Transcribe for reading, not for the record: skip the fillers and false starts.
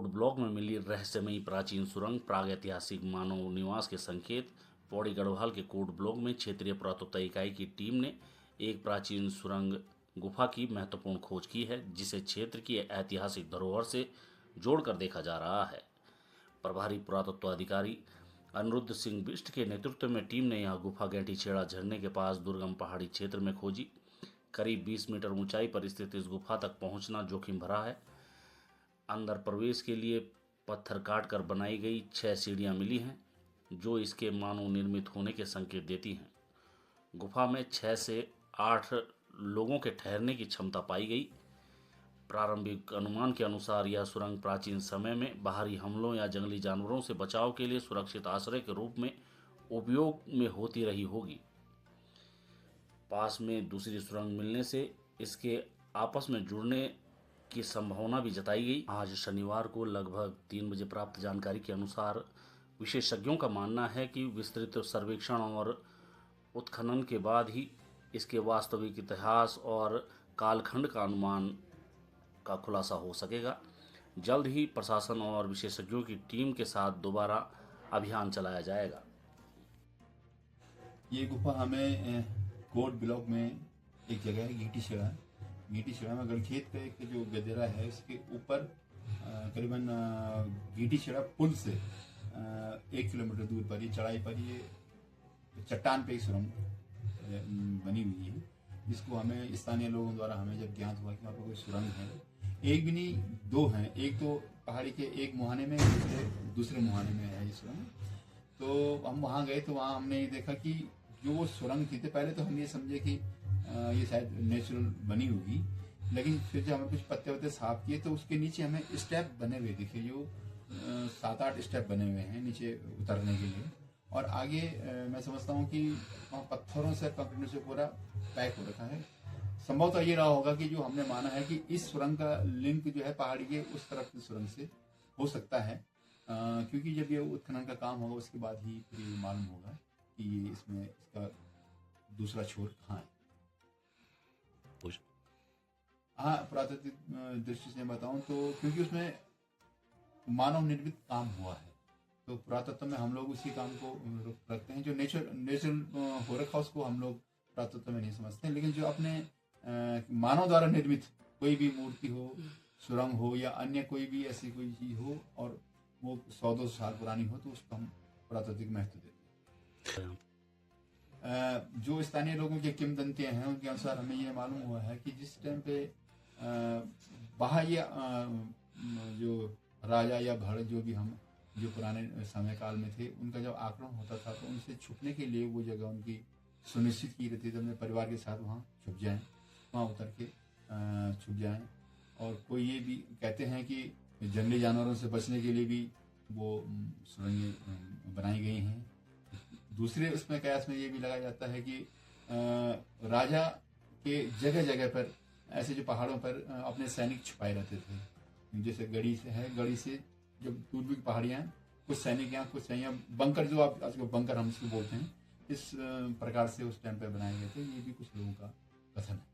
Coat block में मिली रहस्यमयी प्राचीन सुरंग प्रागैतिहासिक मानव निवास के संकेत। पौड़ी गढ़वाल के कोट ब्लॉक में क्षेत्रीय पुरातत्व इकाई की टीम ने एक प्राचीन सुरंग गुफा की महत्वपूर्ण खोज की है, जिसे क्षेत्र की ऐतिहासिक धरोहर से जोड़कर देखा जा रहा है। प्रभारी पुरातत्व अधिकारी अनिरुद्ध सिंह बिष्ट के नेतृत्व में टीम ने यह गुफा गैंटीछेड़ा झरने के पास दुर्गम पहाड़ी क्षेत्र में खोजी। करीब 20 मीटर ऊंचाई पर स्थित इस गुफा तक पहुंचना जोखिम भरा है। अंदर प्रवेश के लिए पत्थर काट कर बनाई गई 6 सीढ़ियां मिली हैं, जो इसके मानव निर्मित होने के संकेत देती हैं। गुफा में 6 से 8 लोगों के ठहरने की क्षमता पाई गई। प्रारंभिक अनुमान के अनुसार यह सुरंग प्राचीन समय में बाहरी हमलों या जंगली जानवरों से बचाव के लिए सुरक्षित आश्रय के रूप में उपयोग में होती रही होगी। पास में दूसरी सुरंग मिलने से इसके आपस में जुड़ने की संभावना भी जताई गई। आज शनिवार को लगभग 3 बजे प्राप्त जानकारी के अनुसार विशेषज्ञों का मानना है कि विस्तृत सर्वेक्षण और उत्खनन के बाद ही इसके वास्तविक इतिहास और कालखंड का अनुमान का खुलासा हो सकेगा। जल्द ही प्रशासन और विशेषज्ञों की टीम के साथ दोबारा अभियान चलाया जाएगा। ये गुफा हमें कोट ब्लॉक में एक जगह है गीटीछेड़ा में गलखेत का एक जो गदेरा है उसके ऊपर करीबन गीटीछेड़ा पुल से 1 किलोमीटर दूर पर ये चढ़ाई पर ये चट्टान पे एक सुरंग बनी हुई है, जिसको हमें स्थानीय लोगों द्वारा हमें जब ज्ञात हुआ कि वहाँ पर कोई सुरंग है, एक भी नहीं 2 हैं, एक तो पहाड़ी के एक मुहाने में दूसरे मुहाने में है ये सुरंग। तो हम वहाँ गए तो वहाँ हमने देखा कि जो वो सुरंग थी, पहले तो हम ये समझे कि ये शायद नेचुरल बनी होगी, लेकिन फिर जब हमें कुछ पत्ते वत्ते साफ किए तो उसके नीचे हमें स्टेप बने हुए दिखे, जो 7-8 स्टेप बने हुए हैं नीचे उतरने के लिए। और आगे मैं समझता हूँ कि वहाँ पत्थरों से कंक्रीट से पूरा पैक हो रखा है। संभवतः ये रहा होगा कि जो हमने माना है कि इस सुरंग का लिंक जो है पहाड़ी के उस तरफ की सुरंग से हो सकता है, क्योंकि जब ये उत्खनन का काम होगा उसके बाद ही फिर ये मालूम होगा कि ये इसमें इसका दूसरा छोर कहाँ है। हाँ, पुरातात्विक दृष्टि से बताऊं तो क्योंकि उसमें मानव निर्मित काम हुआ है, तो पुरातत्व में हम लोग उसी काम को रखते हैं। जो नेचुरल हो रखा उसको हम लोग पुरातत्व में नहीं समझते हैं, लेकिन जो अपने मानव द्वारा निर्मित कोई भी मूर्ति हो, सुरंग हो या अन्य कोई भी ऐसी कोई चीज हो और वो 100-200 साल पुरानी हो, तो उसको हम पुरातात्विक महत्व देते हैं। जो स्थानीय लोगों की किंवदंतियां हैं उनके अनुसार हमें ये मालूम हुआ है कि जिस टाइम पे बाह्य जो राजा या भड़ जो भी हम जो पुराने समय काल में थे, उनका जब आक्रमण होता था तो उनसे छुपने के लिए वो जगह उनकी सुनिश्चित की रहती थी, अपने परिवार के साथ वहाँ छुप जाएं, वहाँ उतर के छुप जाएं। और कोई ये भी कहते हैं कि जंगली जानवरों से बचने के लिए भी वो सुरंगें बनाई गई हैं। दूसरे उसमें कयास में ये भी लगाया जाता है कि राजा के जगह जगह पर ऐसे जो पहाड़ों पर अपने सैनिक छुपाए रहते थे, जैसे गढ़ी से है, गढ़ी से जो दूर दूर पहाड़ियां हैं, कुछ सैनिक यहाँ कुछ सैनिक बंकर, जो आप आज को बंकर हम इसको बोलते हैं, इस प्रकार से उस टाइम पे बनाए गए थे। ये भी कुछ लोगों का कथन है।